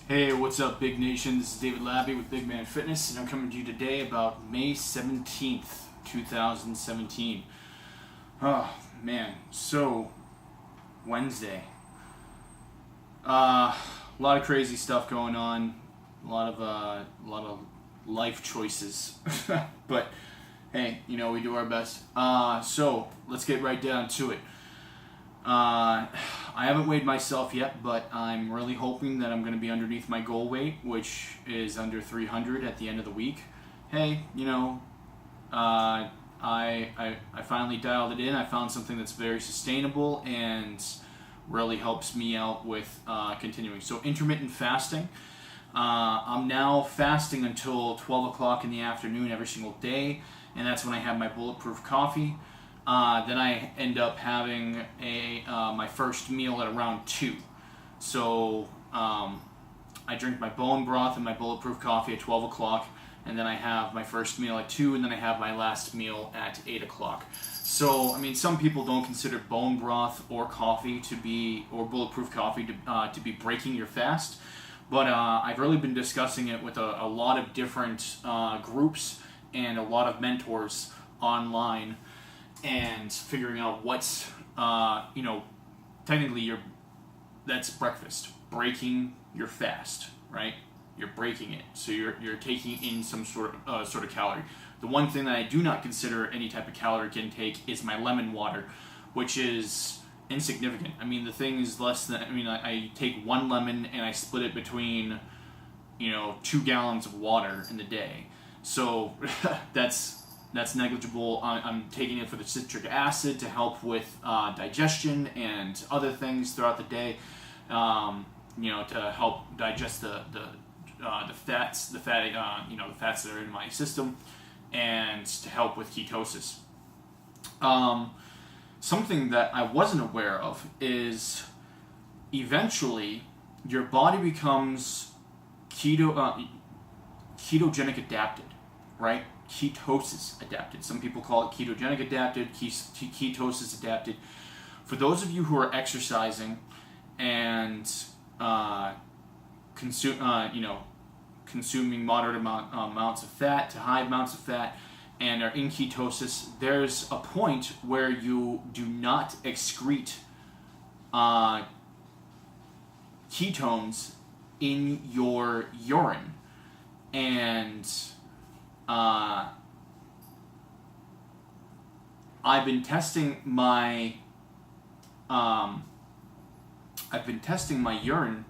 Hey, what's up, Big Nation? This is David Labby with Big Man Fitness, and I'm coming to you today about May 17th, 2017. Oh, man. So, Wednesday. A lot of crazy stuff going on. A lot of life choices. But, hey, we do our best. So, let's get right down to it. I haven't weighed myself yet, but I'm really hoping that I'm going to be underneath my goal weight, which is under 300 at the end of the week. Hey, I finally dialed it in. I found something that's very sustainable and really helps me out with continuing. So intermittent fasting. I'm now fasting until 12 o'clock in the afternoon every single day, and that's when I have my bulletproof coffee. Then I end up having my first meal at around 2. So I drink my bone broth and my bulletproof coffee at 12 o'clock, and then I have my first meal at 2, and then I have my last meal at 8 o'clock. So, some people don't consider bone broth or coffee or bulletproof coffee to be breaking your fast, but I've really been discussing it with a lot of different groups and a lot of mentors online, and figuring out what's, technically that's breakfast, breaking your fast, right? You're breaking it, so you're taking in some sort of calorie. The one thing that I do not consider any type of caloric intake is my lemon water, which is insignificant. The thing is less than. I take one lemon and I split it between, 2 gallons of water in the day. So that's negligible. I'm taking it for the citric acid to help with digestion and other things throughout the day. To help digest the fats, the fats that are in my system, and to help with ketosis. Something that I wasn't aware of is eventually your body becomes ketogenic adapted, right? Ketosis adapted. Some people call it ketogenic adapted, ketosis adapted. For those of you who are exercising and consuming moderate amounts of fat to high amounts of fat and are in ketosis, there's a point where you do not excrete ketones in your urine, and I've been testing my urine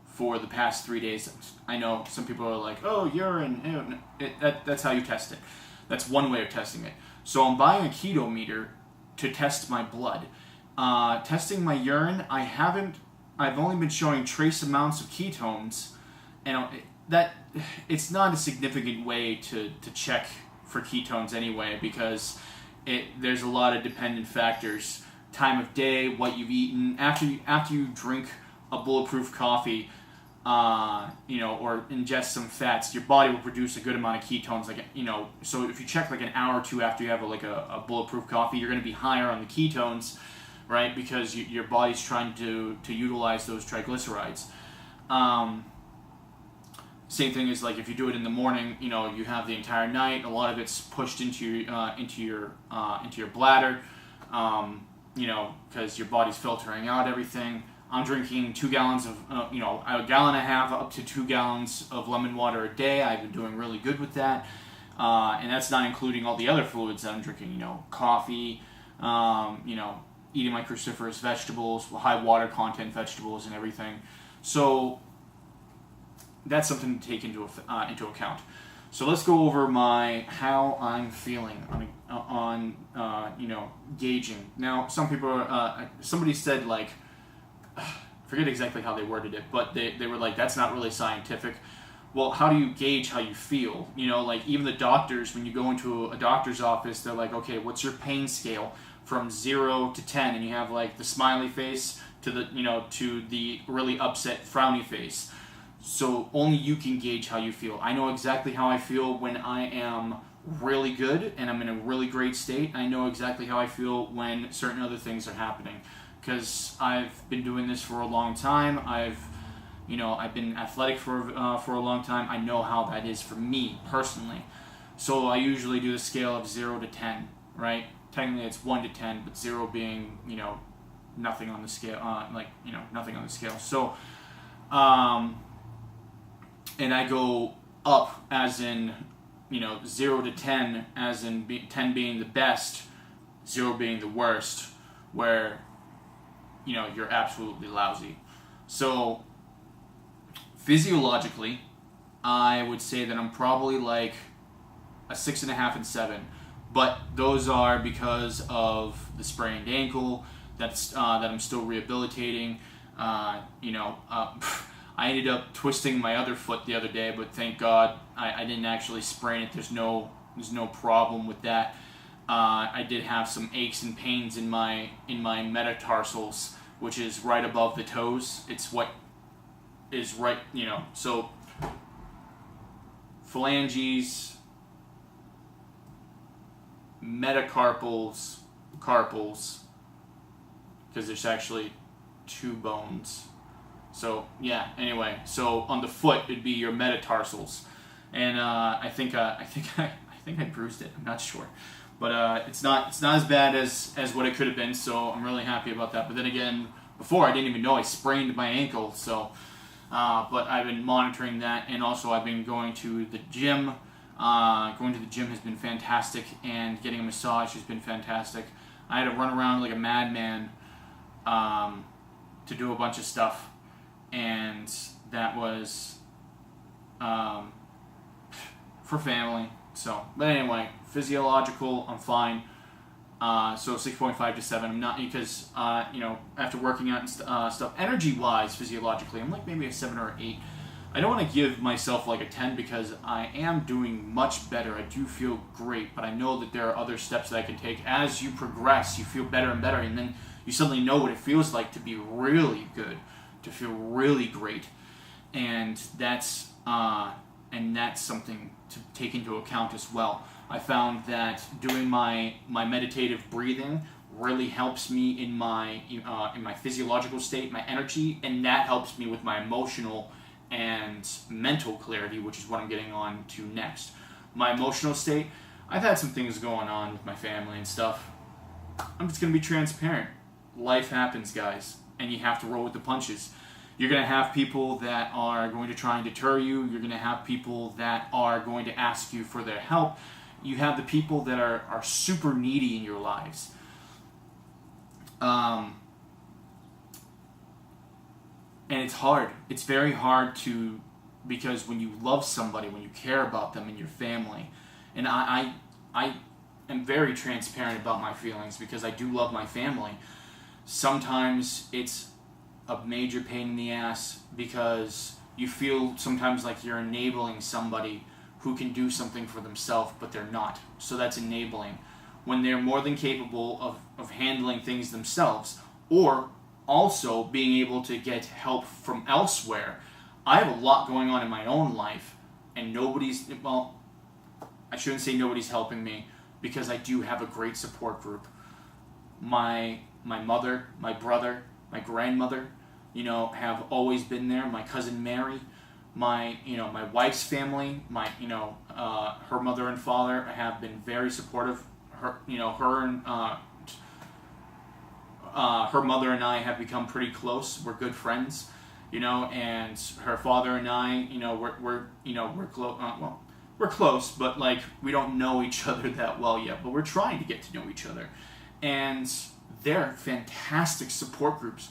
for the past 3 days. I know some people are like, "Oh, urine." That's how you test it. That's one way of testing it. So I'm buying a keto meter to test my blood. Testing my urine, I've only been showing trace amounts of ketones, and it's not a significant way to check for ketones anyway, because there's a lot of dependent factors: time of day, what you've eaten. After you drink a bulletproof coffee, or ingest some fats, your body will produce a good amount of ketones. So if you check like an hour or two after you have a bulletproof coffee, you're going to be higher on the ketones, right? Because your body's trying to utilize those triglycerides. Same thing is like if you do it in the morning, you have the entire night. A lot of it's pushed into your bladder, because your body's filtering out everything. I'm drinking 2 gallons of, a gallon and a half up to 2 gallons of lemon water a day. I've been doing really good with that, and that's not including all the other fluids that I'm drinking. Coffee, eating my cruciferous vegetables, high water content vegetables, and everything. So that's something to take into account. So let's go over how I'm feeling on gauging. Now, some people somebody said, like, forget exactly how they worded it, but they were like, that's not really scientific. Well, how do you gauge how you feel? Like even the doctors, when you go into a doctor's office, they're like, okay, what's your pain scale from 0 to 10? And you have like the smiley face to the really upset frowny face. So only you can gauge how you feel. I know exactly how I feel when I am really good and I'm in a really great state. I know exactly how I feel when certain other things are happening, because I've been doing this for a long time. I've I've been athletic for a long time. I know how that is for me personally. So I usually do the scale of 0 to 10, right? Technically it's 1 to 10, but 0 being, nothing on the scale, nothing on the scale. So, and I go up as in, 0 to 10, as in 10 being the best, 0 being the worst, where, you're absolutely lousy. So, physiologically, I would say that I'm probably like a 6.5 and 7, but those are because of the sprained ankle that I'm still rehabilitating. I ended up twisting my other foot the other day, but thank God I didn't actually sprain it. There's no problem with that. I did have some aches and pains in my metatarsals, which is right above the toes. It's what is right, so phalanges, metacarpals, carpals, because there's actually 2 bones. So yeah. Anyway, so on the foot it'd be your metatarsals, and I think I bruised it. I'm not sure, but it's not as bad as what it could have been. So I'm really happy about that. But then again, before I didn't even know I sprained my ankle. So, but I've been monitoring that, and also I've been going to the gym. Going to the gym has been fantastic, and getting a massage has been fantastic. I had to run around like a madman to do a bunch of stuff, and that was for family. So, but anyway, physiological, I'm fine. So 6.5 to 7. I'm not, because after working out and stuff, energy-wise, physiologically, I'm like maybe a 7 or 8. I don't want to give myself like a 10 because I am doing much better. I do feel great, but I know that there are other steps that I can take. As you progress, you feel better and better, and then you suddenly know what it feels like to be really good, to feel really great, and that's something to take into account as well. I found that doing my meditative breathing really helps me in my physiological state, my energy, and that helps me with my emotional and mental clarity, which is what I'm getting on to next. My emotional state, I've had some things going on with my family and stuff. I'm just going to be transparent. Life happens, guys, and you have to roll with the punches. You're going to have people that are going to try and deter you. You're going to have people that are going to ask you for their help. You have the people that are super needy in your lives. And it's hard. It's very hard because when you love somebody, when you care about them and your family, and I am very transparent about my feelings because I do love my family. Sometimes it's a major pain in the ass because you feel sometimes like you're enabling somebody who can do something for themselves, but they're not. So that's enabling. When they're more than capable of handling things themselves, or also being able to get help from elsewhere. I have a lot going on in my own life, and I shouldn't say nobody's helping me, because I do have a great support group. My mother, my brother, my grandmother, have always been there. My cousin Mary, my wife's family, her mother and father have been very supportive. Her mother and I have become pretty close. We're good friends, and her father and I, we're close. We're close, but we don't know each other that well yet. But we're trying to get to know each other, and they're fantastic support groups.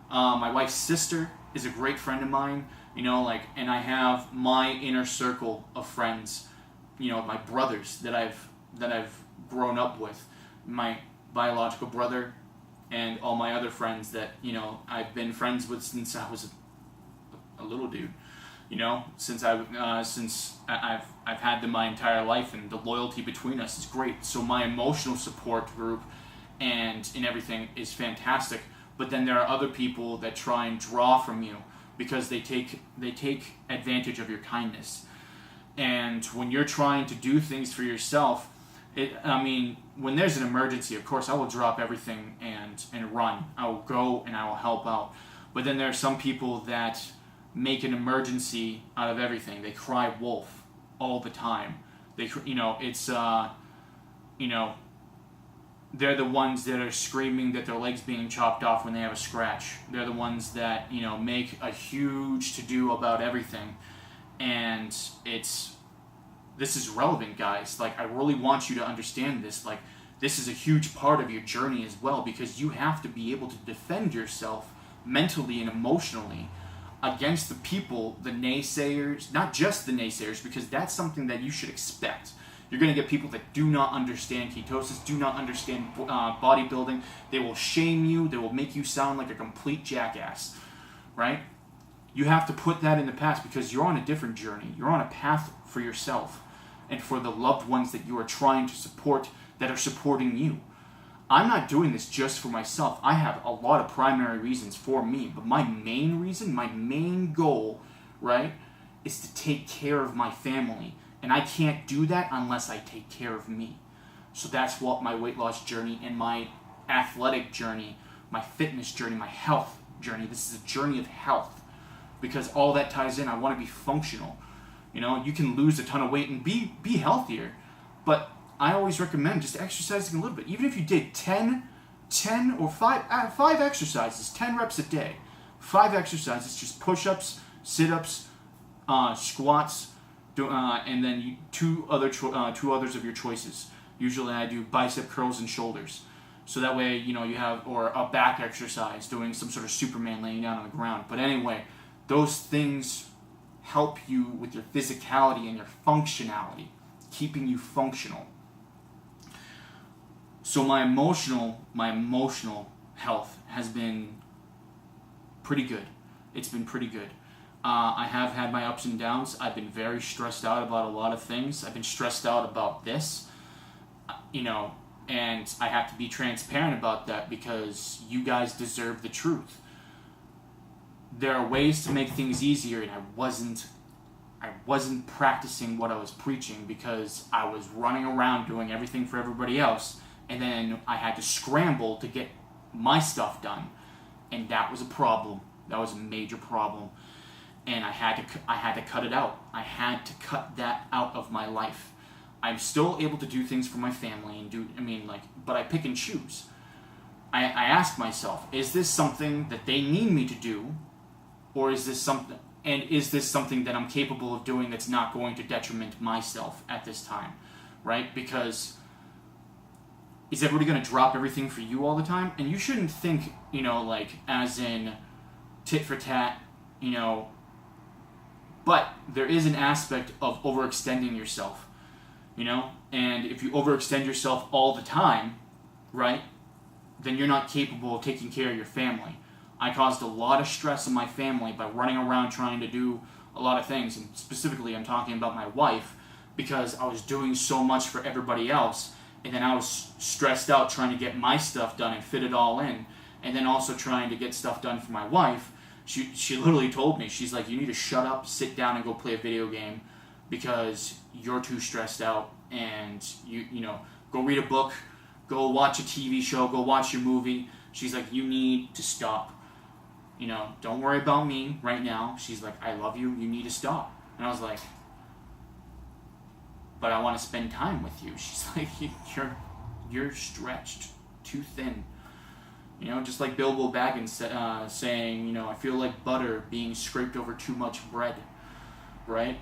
My wife's sister is a great friend of mine, and I have my inner circle of friends, my brothers that I've grown up with, my biological brother, and all my other friends that I've been friends with since I was a little dude, since I've had them my entire life, and the loyalty between us is great. So my emotional support group and everything is fantastic. But then there are other people that try and draw from you because they take advantage of your kindness. And when you're trying to do things for yourself, when there's an emergency, of course, I will drop everything and run. I will go and I will help out. But then there are some people that make an emergency out of everything. They cry wolf all the time. They're the ones that are screaming that their leg's being chopped off when they have a scratch. They're the ones that, make a huge to-do about everything. And this is relevant, guys. Like, I really want you to understand this. Like, this is a huge part of your journey as well, because you have to be able to defend yourself mentally and emotionally against the people, the naysayers, not just the naysayers, because that's something that you should expect. You're going to get people that do not understand ketosis, do not understand bodybuilding. They will shame you. They will make you sound like a complete jackass, right? You have to put that in the past, because you're on a different journey. You're on a path for yourself and for the loved ones that you are trying to support, that are supporting you. I'm not doing this just for myself. I have a lot of primary reasons for me, but my main reason, my main goal, right, is to take care of my family. And I can't do that unless I take care of me. So that's what my weight loss journey and my athletic journey, my fitness journey, my health journey, this is a journey of health. Because all that ties in. I want to be functional. You can lose a ton of weight and be healthier. But I always recommend just exercising a little bit. Even if you did 10 or 5 exercises, 10 reps a day. 5 exercises, just push-ups, sit-ups, squats, and then two others of your choices. Usually I do bicep curls and shoulders. So that way, you have, or a back exercise, doing some sort of Superman laying down on the ground. But anyway, those things help you with your physicality and your functionality, keeping you functional. So my emotional health has been pretty good. It's been pretty good. I have had my ups and downs. I've been very stressed out about a lot of things. I've been stressed out about this, and I have to be transparent about that, because you guys deserve the truth. There are ways to make things easier, and I wasn't practicing what I was preaching, because I was running around doing everything for everybody else, and then I had to scramble to get my stuff done, and that was a problem. That was a major problem. And I had to cut it out. I had to cut that out of my life. I'm still able to do things for my family but I pick and choose. I ask myself, is this something that they need me to do, or is this something that I'm capable of doing that's not going to detriment myself at this time, right? Because is everybody going to drop everything for you all the time? And you shouldn't think, as in tit for tat, but there is an aspect of overextending yourself, and if you overextend yourself all the time, right, then you're not capable of taking care of your family. I caused a lot of stress in my family by running around trying to do a lot of things, and specifically I'm talking about my wife, because I was doing so much for everybody else, and then I was stressed out trying to get my stuff done and fit it all in, and then also trying to get stuff done for my wife. She literally told me, she's like, you need to shut up, sit down, and go play a video game, because you're too stressed out, and go read a book, go watch a TV show, go watch your movie. She's like, you need to stop. Don't worry about me right now. She's like, I love you, you need to stop. And I was like, but I want to spend time with you. She's like, you're stretched too thin. Just like Bilbo Baggins saying, I feel like butter being scraped over too much bread, right?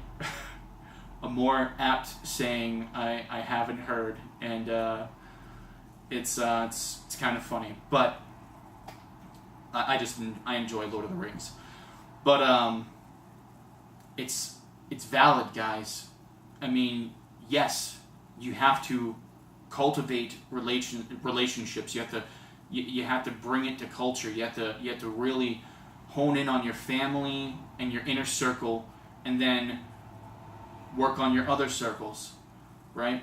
A more apt saying I haven't heard, and it's kind of funny, but I enjoy Lord of the Rings, but it's valid, guys. I mean, yes, you have to cultivate relationships. You have to bring it to culture. You have to really hone in on your family and your inner circle, and then work on your other circles, right?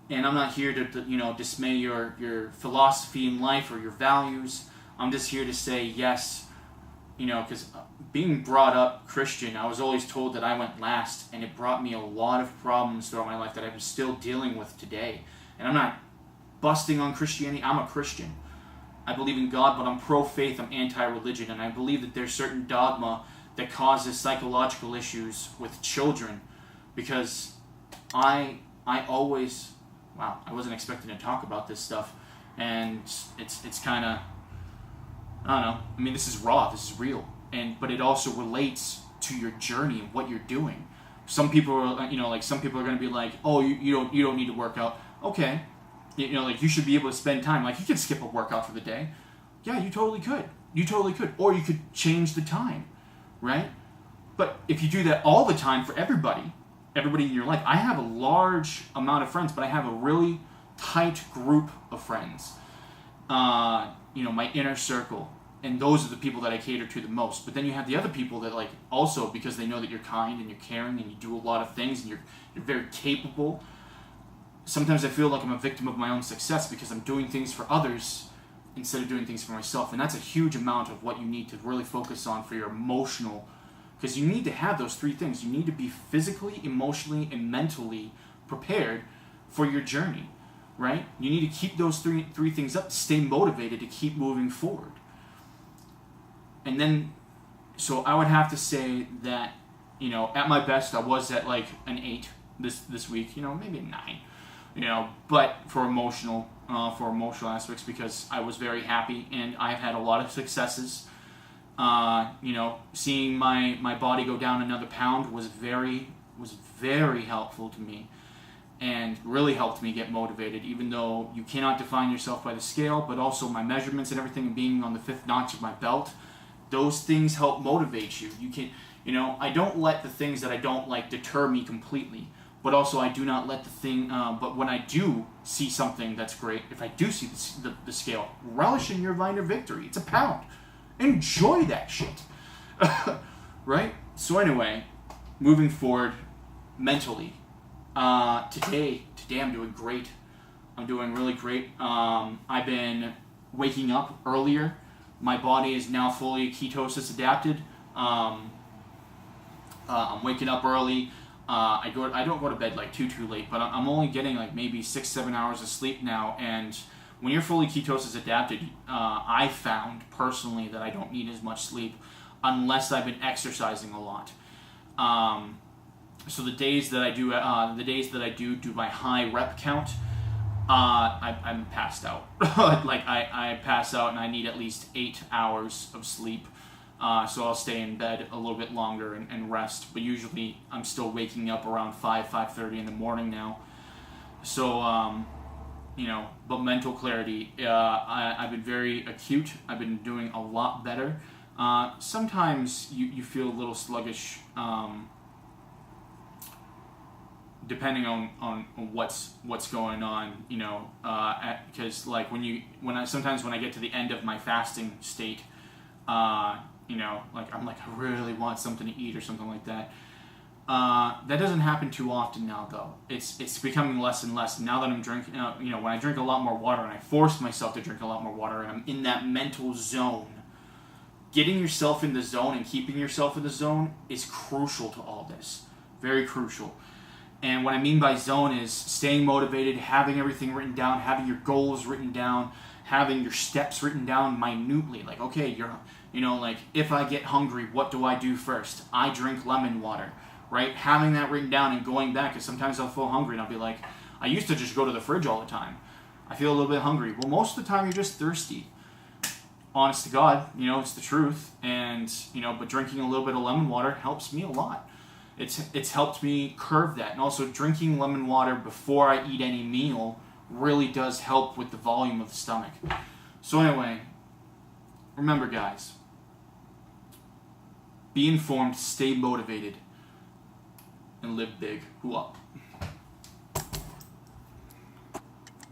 And I'm not here to dismay your philosophy in life or your values. I'm just here to say yes, because being brought up Christian, I was always told that I went last, and it brought me a lot of problems throughout my life that I'm still dealing with today. And I'm not busting on Christianity. I'm a Christian. I believe in God, but I'm pro-faith, I'm anti-religion, and I believe that there's certain dogma that causes psychological issues with children, because I always, wow, I wasn't expecting to talk about this stuff, and it's kind of, I don't know. I mean, this is raw, this is real, but it also relates to your journey and what you're doing. Some people are, some people are going to be like, oh, you don't need to work out. Okay, like you should be able to spend time. Like you could skip a workout for the day. Yeah, you totally could. Or you could change the time, right? But if you do that all the time for everybody in your life, I have a large amount of friends, but I have a really tight group of friends. My inner circle, and those are the people that I cater to the most. But then you have the other people that, like, also because they know that you're kind and you're caring and you do a lot of things and you're very capable. Sometimes I feel like I'm a victim of my own success because I'm doing things for others instead of doing things for myself. And that's a huge amount of what you need to really focus on for your emotional, because you need to have those three things. You need to be physically, emotionally, and mentally prepared for your journey, right? You need to keep those three things up to stay motivated to keep moving forward. And then, so I would have to say that, at my best, I was at like an 8 this week, maybe a 9, but for emotional aspects, because I was very happy and I've had a lot of successes. Seeing my body go down another pound was very helpful to me and really helped me get motivated, even though you cannot define yourself by the scale, but also my measurements and everything, and being on the 5th notch of my belt, those things help motivate you. You can, I don't let the things that I don't like deter me completely, but also I do not let but when I do see something that's great, if I do see the scale, relish in your minor victory. It's a pound. Enjoy that shit. Right? So anyway, moving forward mentally, today I'm doing great. I'm doing really great. I've been waking up earlier. My body is now fully ketosis adapted. I'm waking up early. I don't go to bed like too late, but I'm only getting like maybe 6-7 hours of sleep now. And when you're fully ketosis adapted, I found personally that I don't need as much sleep unless I've been exercising a lot. So the days that I do my high rep count, I'm passed out. Like I pass out and I need at least 8 hours of sleep. So I'll stay in bed a little bit longer and rest. But usually I'm still waking up around 5:30 in the morning now. So, but mental clarity, I've been very acute. I've been doing a lot better. Sometimes you feel a little sluggish, depending on what's going on, because like sometimes when I get to the end of my fasting state, like I'm like, I really want something to eat or something like that. That doesn't happen too often now, though. It's becoming less and less. Now that I'm drinking, when I drink a lot more water, and I force myself to drink a lot more water, and I'm in that mental zone, getting yourself in the zone and keeping yourself in the zone is crucial to all this. Very crucial. And what I mean by zone is staying motivated, having everything written down, having your goals written down, having your steps written down minutely. Like, okay, like if I get hungry, what do I do first? I drink lemon water, right? Having that written down and going back, because sometimes I'll feel hungry and I'll be like, I used to just go to the fridge all the time. I feel a little bit hungry. Well, most of the time you're just thirsty. Honest to God, it's the truth. And, but drinking a little bit of lemon water helps me a lot. It's helped me curb that. And also drinking lemon water before I eat any meal really does help with the volume of the stomach. So anyway, remember guys, be informed, stay motivated, and live big. Who up?